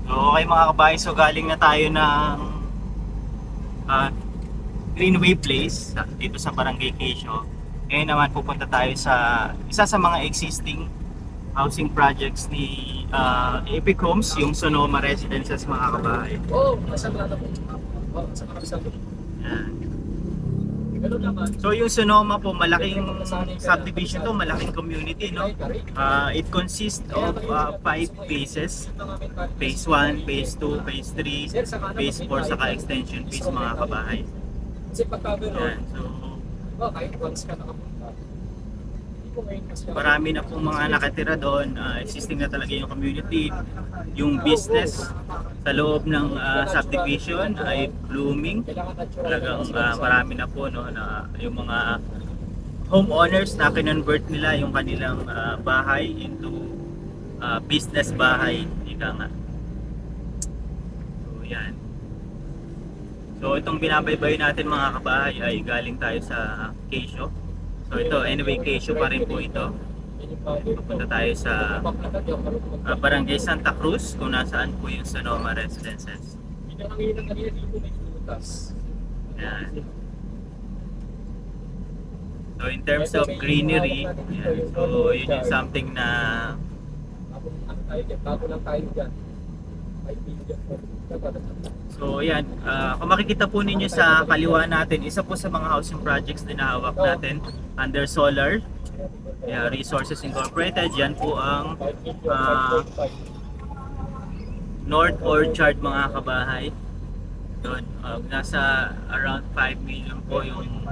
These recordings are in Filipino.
So okay mga kabahay, so galing na tayo ng ah, Greenway Place dito sa Barangay Quezon. Ngayon naman pupunta tayo sa isa sa mga existing housing projects ni Epic Homes, yung Sonoma Residences mga kabahay. Oo, masagana po. Oo, masagana po. Yan. Ganun naman. So yung Sonoma po, malaking subdivision to, malaking community, no? It consists of 5 phases. Phase 1, Phase 2, Phase 3, Phase 4, saka extension phase mga kabahay. Kasi pagka Yan. gano'n, So kahit once ka nakapunta, hindi ko ngayon mas marami na pong mga nakatira doon. Existing na talaga yung community. Yung business sa loob ng subdivision ay blooming. Talagang marami na po, no, na yung mga homeowners na kinonvert nila yung kanilang bahay into business bahay. Ika nga. So yan. So itong binabaybay natin mga kabahay ay galing tayo sa Quezon. So ito, anyway, Quezon pa rin po ito. Pupunta tayo sa Barangay Santa Cruz kung nasaan po yung Sonoma Residences. Hindi na kanina dito may lutas. Yan. So in terms of greenery, yan. So yun yung something na Bago lang tayo dyan. so yan, kung makikita po ninyo sa kaliwa natin, isa po sa mga housing projects na hawak natin under solar Resources Incorporated. Yan po ang North Orchard mga kabahay. Doon, nasa around 5 million po yung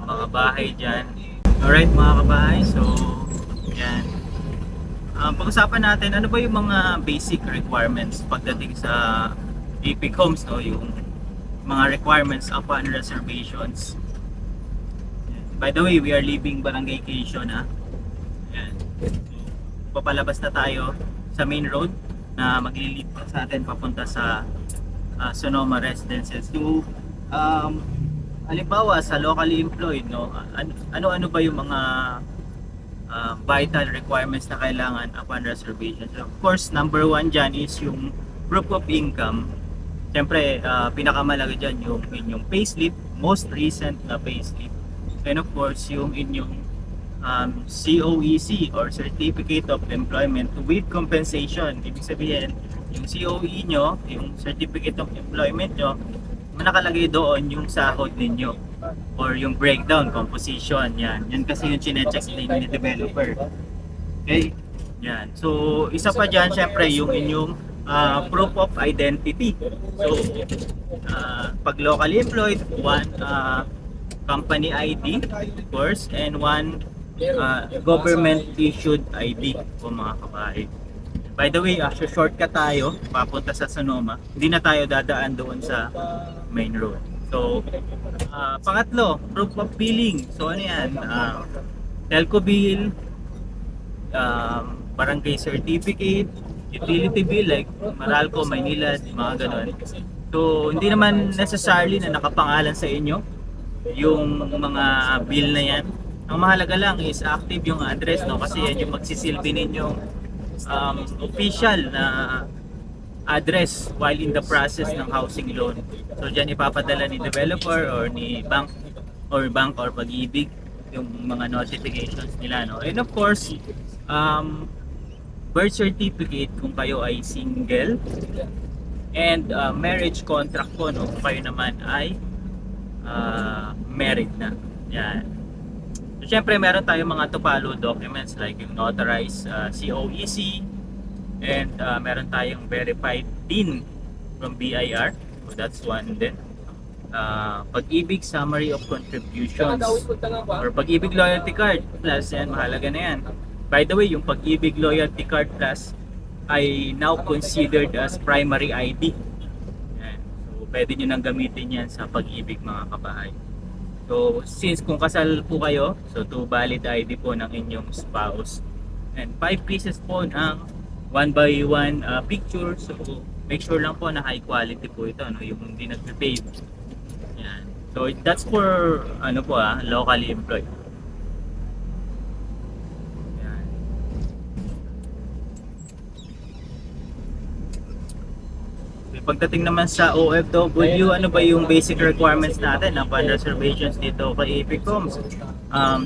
mga bahay dyan. Alright mga kabahay, so yan. Pag-usapan natin, ano ba yung mga basic requirements pagdating sa Epic Homes, no? Yung mga requirements upon reservations. By the way, we are leaving Barangay Quezon na. Yan. So, papalabas na tayo sa main road na maglilid pa sa atin papunta sa Sonoma Residences. So, halimbawa sa locally employed, no, ano-ano ba yung mga vital requirements na kailangan upon reservation? So, of course, number one dyan is yung proof of income. Siyempre, pinakamalaga dyan yung inyong payslip, most recent na payslip. And of course, yung inyong COEC or Certificate of Employment with Compensation. Ibig sabihin, yung COE nyo, yung Certificate of Employment nyo, nakalagay doon yung sahod ninyo or yung breakdown, composition, yan. Yan kasi yung chinecheck ni developer. Okay? Yan. So, isa pa dyan, syempre, yung inyong proof of identity. So, pag locally employed, one company ID, of course, and one government issued ID po mga kabahay. By the way, shortcut tayo papunta sa Sonoma. Hindi na tayo dadaan doon sa main road. So, pangatlo, proof of billing. So, ano yan? Telco bill, barangay certificate, utility bill like Meralco, Maynilad, mga ganun. So, hindi naman necessarily na nakapangalan sa inyo yung mga bill na yan. Ang mahalaga lang is active yung address, no? Kasi yan yung magsisilbi ninyong official na address while in the process ng housing loan. So dyan ipapadala ni developer or ni bank or Pag-ibig yung mga notifications nila, no? And of course, birth certificate kung kayo ay single, and marriage contract po, no? Kung kayo naman ay married na. Yan. So, syempre, meron tayong mga tupalo documents like yung notarized COEC, and meron tayong verified PIN from BIR. So, that's one din. Pag-ibig summary of contributions or Pag-ibig loyalty card plus, yan, mahalaga na yan. By the way, yung Pag-ibig loyalty card plus ay now considered as primary ID. Yan. So, pwede nyo nang gamitin yan sa Pag-ibig mga kabahay. So, since kung kasal po kayo, so 2 valid ID po ng inyong spouse. And 5 pieces po ng 1x1 picture. So, make sure lang po na high quality po ito, no? Yung hindi nag-fade. Yan. So, that's for ano po, locally employed. Yan. Pagdating naman sa OFW, ano ba yung basic requirements natin ng fund reservations dito kay Epicom?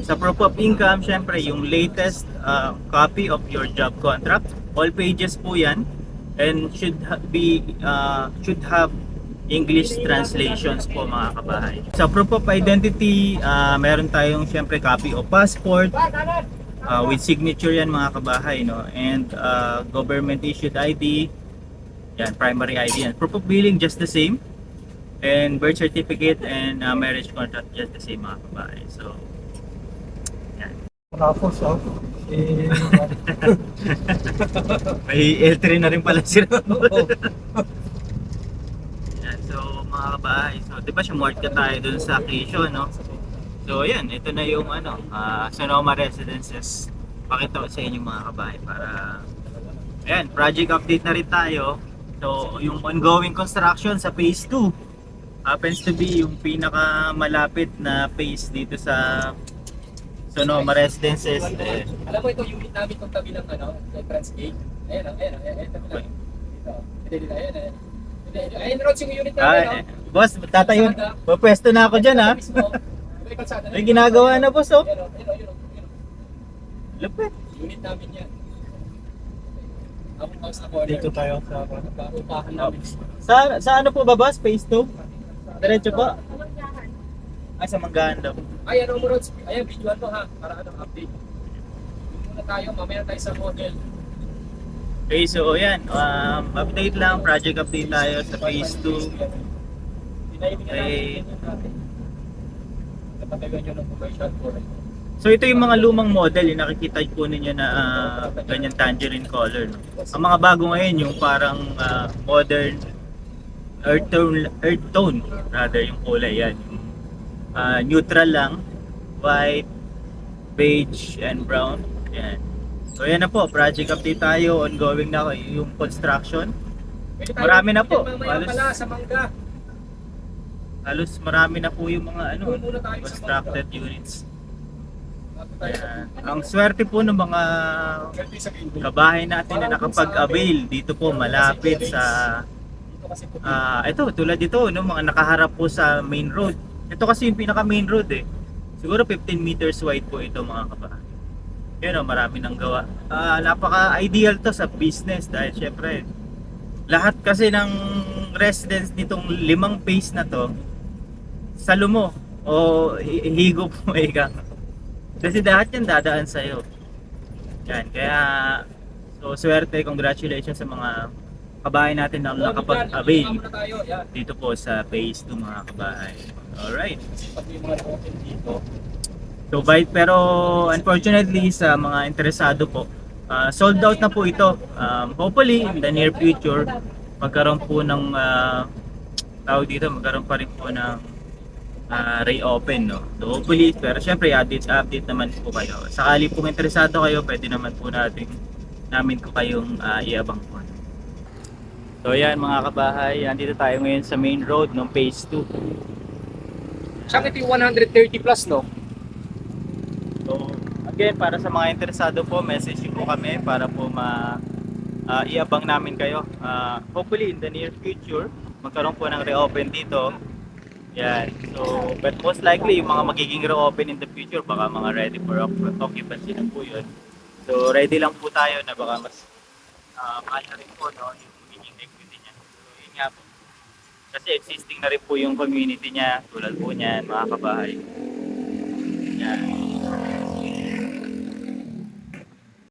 Sa proof of income, syempre yung latest copy of your job contract, all pages po yan, and should have English translations po mga kabahay. Sa proof of identity, meron tayong syempre copy of passport, with signature yan mga kabahay, no? And government issued ID, yan, primary ID yan. Proof of billing, just the same. And birth certificate and marriage contract, just the same mga kabahay. So, yan. Tapos, May L3 na rin pala si Ramon. Oo. Yan, so mga kabahay, so di ba sumort ka tayo dun sa Quezon, no? So yan, ito na yung Sonoma Residences. Pakita ko sa inyo mga kabahay para ayan, project update na rin tayo. So yung ongoing construction sa phase 2 happens to be yung pinakamalapit na phase dito sa Sonoma Residences. Alam mo ito, unit namin itong tabi ng entrance gate. Ayan, tabi lang. Dito, ayan, Rods, yung unit namin, Boss, tatayo. Pwesto na ako dyan, ha? May ginagawa na, boss, oh. Lupit. Unit namin yan. Ako sa corner. Dito tayo sa upahan namin. Sa ano po ba, boss? Phase 2? Diretso po? Ay, sa Manggahan daw. Ay, mo, Rods? Ayan, videoan mo ha, para update. Dito muna tayo, mamaya tayo sa model. Okay, so ayan, update lang, project update tayo sa phase 2. Okay. Napatagan nyo ng commercial for So ito yung mga lumang model, yung nakikita po ninyo na ganyan tangerine color. No? Ang mga bago ngayon yung parang modern earth tone rather yung kulay yan. Yung, neutral lang, white, beige, and brown. Yan. So yan na po, project update tayo, ongoing na yung construction. Marami na po. Halos marami na po yung mga constructed units. Ayan. Ang swerte po ng mga kabahay natin na nakapag-avail dito po malapit sa ito tulad dito no, mga nakaharap po sa main road. Ito kasi yung pinaka main road siguro 15 meters wide po ito mga kabahay. Yun o, marami nang gawa. Napaka ideal to sa business dahil syempre lahat kasi ng residents nitong 5 phase na to sa lumo o higop mo ika. Kasi lahat yan dadaan sa'yo. Yan, kaya so swerte, congratulations sa mga kabahay natin na nakapag-avail dito po sa phase 2 mga kabahay. Alright. So pero unfortunately sa mga interesado po, sold out na po ito. Hopefully in the near future magkaroon po ng magkaroon pa rin po ng reopen, no? So hopefully, pero syempre update naman po kayo. Sakali pong interesado kayo, pwede naman po namin ko kayong iabang po. So yan mga kabahay, andito tayo ngayon sa main road ng phase 2. Siyang ito yung 130 plus, no? So again, para sa mga interesado po, message po kami para po iabang namin kayo. Hopefully in the near future, magkaroon po ng reopen dito. Yan. So, but most likely yung mga magiging reopen in the future, baka mga ready for occupancy na po yun. So, ready lang po tayo na baka mas mahal na rin po, no, yung magiging equity niya. So, yun nga po. Kasi existing na rin po yung community niya, tulad po niyan, mga kabahay.